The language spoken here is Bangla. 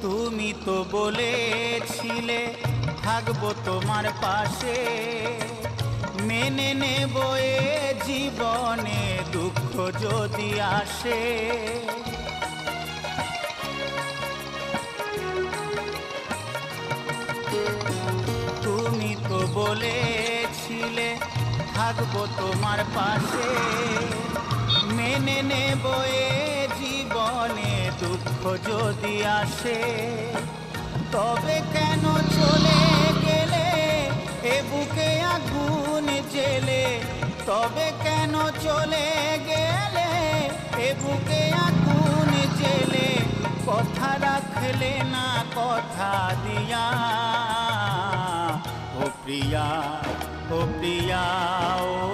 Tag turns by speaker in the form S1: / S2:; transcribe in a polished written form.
S1: তুমি তো বলেছিলে থাকবো তোমার পাশে, মেনে নেব এ জীবনে দুঃখ যদি আসে। তুমি তো বলেছিলে থাকবো তোমার পাশে, মেনে নেব এ জীবনে দুঃখ যদি আসে। তবে কেন চলে গেলে এ বুকে আগুন জেলে, তবে কেন চলে গেলে এ বুকে আগুন জেলে, কথা রাখলে না কথা দিয়া। ও প্রিয়া, ও প্রিয়া, ও